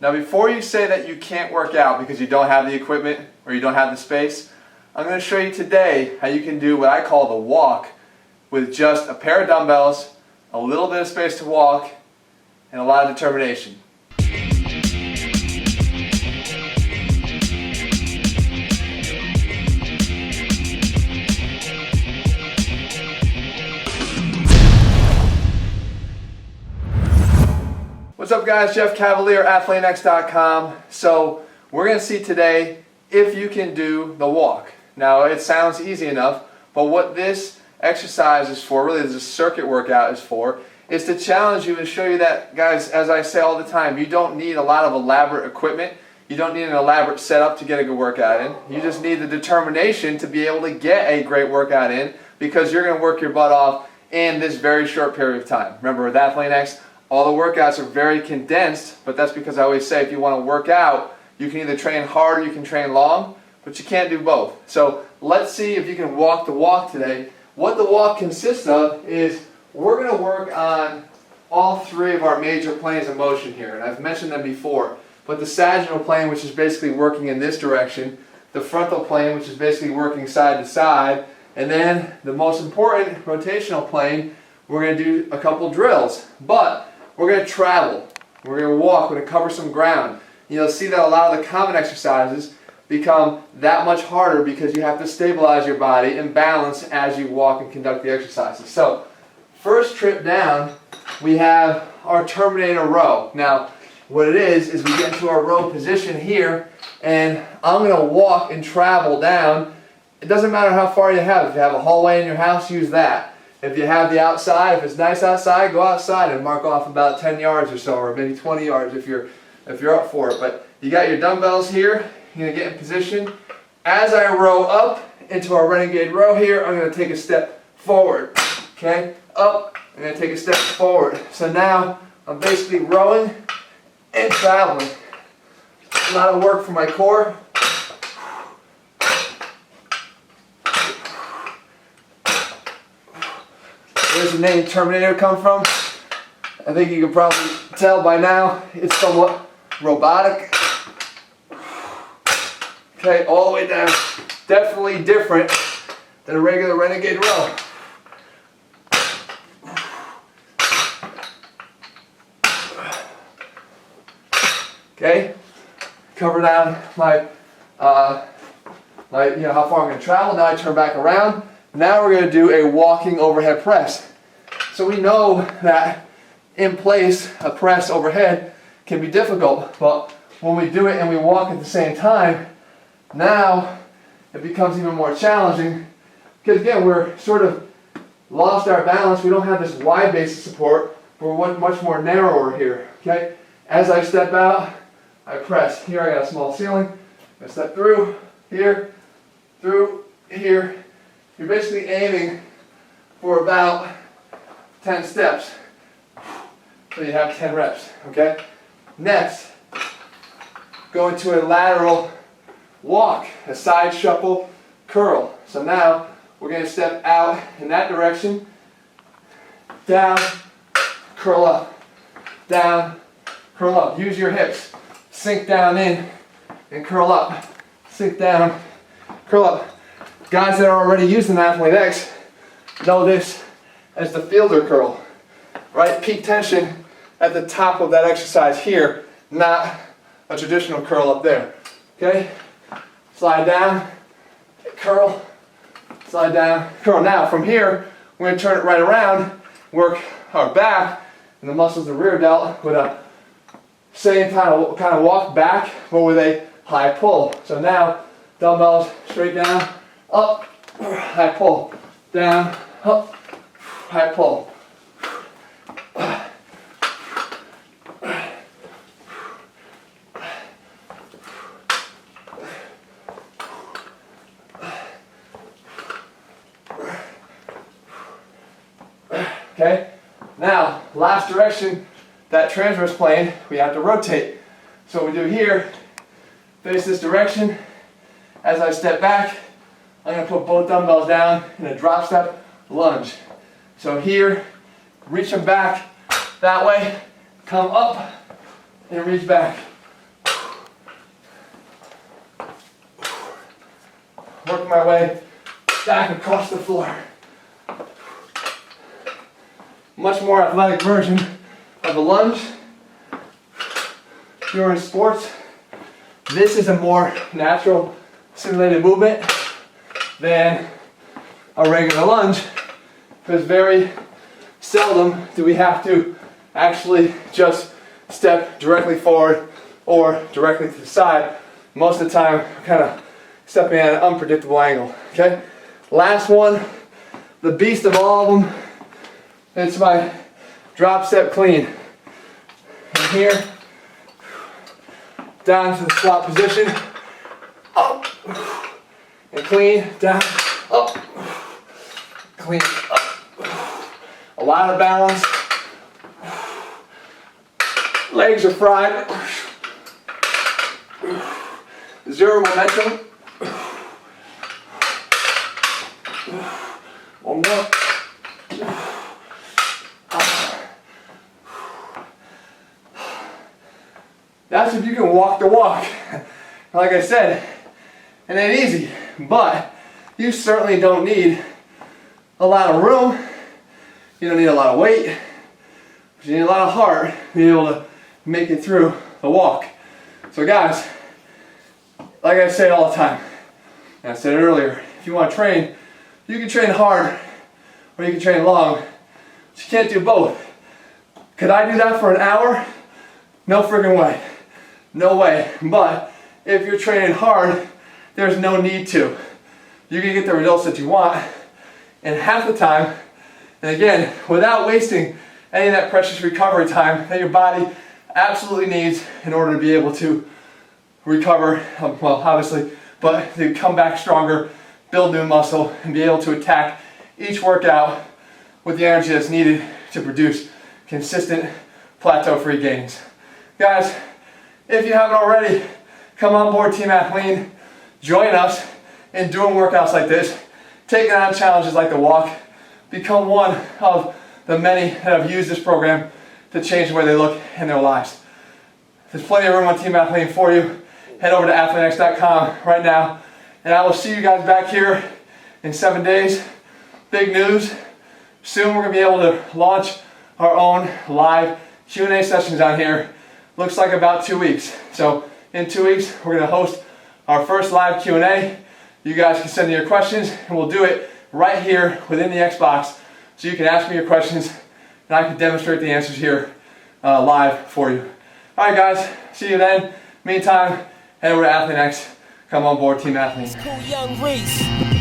Now before you say that you can't work out because you don't have the equipment or you don't have the space, I'm going to show you today how you can do what I call the walk with just a pair of dumbbells, a little bit of space to walk, and a lot of determination. What's up guys, Jeff Cavalier, ATHLEAN-X.com. So we're going to see today if you can do the walk. Now it sounds easy enough, but what this exercise is for, really this circuit workout is for, is to challenge you and show you that, guys, as I say all the time, you don't need a lot of elaborate equipment. You don't need an elaborate setup to get a good workout in. You just need the determination to be able to get a great workout in, because you're going to work your butt off in this very short period of time. Remember, with ATHLEAN-X, all the workouts are very condensed, but that's because I always say if you want to work out, you can either train hard or you can train long, but you can't do both. So let's see if you can walk the walk today. What the walk consists of is we're going to work on all three of our major planes of motion here, and I've mentioned them before. But the sagittal plane, which is basically working in this direction, the frontal plane, which is basically working side to side, and then the most important rotational plane, we're going to do a couple drills. But we're going to travel, we're going to walk, we're going to cover some ground. You'll see that a lot of the common exercises become that much harder because you have to stabilize your body and balance as you walk and conduct the exercises. So, first trip down, we have our Terminator row. Now, what it is we get into our row position here, and I'm going to walk and travel down. It doesn't matter how far you have. If you have a hallway in your house, use that. If you have the outside, if it's nice outside, go outside and mark off about 10 yards or so, or maybe 20 yards if you're up for it. But you got your dumbbells here. You're going to get in position. As I row up into our renegade row here, I'm going to take a step forward. Okay? Up, I'm going to take a step forward. So now I'm basically rowing and traveling. A lot of work for my core. Where's the name Terminator come from? I think you can probably tell by now it's somewhat robotic. Okay, all the way down. Definitely different than a regular renegade row. Okay, cover down my how far I'm going to travel. Now I turn back around. Now we're going to do a walking overhead press. So we know that in place, a press overhead can be difficult, but when we do it and we walk at the same time, now it becomes even more challenging, because again, we're sort of lost our balance. We don't have this wide base of support. We're much more narrower here. Okay? As I step out, I press. Here I got a small ceiling. I step through here. You're basically aiming for about 10 steps. So you have 10 reps, okay? Next, go into a lateral walk, a side shuffle curl. So now we're going to step out in that direction, down, curl up, down, curl up. Use your hips. Sink down in and curl up. Sink down, curl up. Guys that are already using ATHLEAN-X know this as the fielder curl, right? Peak tension at the top of that exercise here, not a traditional curl up there, okay? Slide down, curl, slide down, curl. Now from here, we're going to turn it right around, work our back and the muscles of the rear delt with a same kind of walk back, but with a high pull. So now, dumbbells straight down, up, high pull, down, up, high pull. Okay, now last direction, that transverse plane, we have to rotate. So what we do here, face this direction. As I step back, I'm going to put both dumbbells down in a drop step lunge. So here, reach them back that way, come up and reach back. working my way back across the floor. Much more athletic version of a lunge. If you're in sports, this is a more natural simulated movement than a regular lunge, because very seldom do we have to actually just step directly forward or directly to the side. Most of the time, I'm kind of stepping at an unpredictable angle. Okay? Last one, the beast of all of them, it's my drop step clean. And here, down to the squat position, up, and clean, down, up, clean, up. A lot of balance. Legs are fried. Zero momentum. One more. That's if you can walk the walk. Like I said, it ain't easy, but you certainly don't need a lot of room. You don't need a lot of weight. You need a lot of heart to be able to make it through the walk. So guys, like I say all the time, and I said it earlier, if you want to train, you can train hard or you can train long, but you can't do both. Could I do that for an hour? No friggin' way. No way. But if you're training hard, there's no need to. You can get the results that you want in half the time, and again, without wasting any of that precious recovery time that your body absolutely needs in order to be able to recover, well, obviously, but to come back stronger, build new muscle, and be able to attack each workout with the energy that's needed to produce consistent plateau-free gains. Guys, if you haven't already, come on board Team ATHLEAN, join us in doing workouts like this, taking on challenges like the walk, become one of the many that have used this program to change the way they look in their lives. There's plenty of room on Team ATHLEAN for you. Head over to ATHLEAN-X.com right now, and I will see you guys back here in 7 days. Big news, soon we're going to be able to launch our own live Q&A sessions on here. Looks like about 2 weeks. So in 2 weeks, we're going to host our first live Q&A. You guys can send me your questions, and we'll do it right here within the Xbox. So you can ask me your questions, and I can demonstrate the answers here live for you. All right, guys. See you then. Meantime, head over to ATHLEAN-X. Come on board, Team ATHLEAN.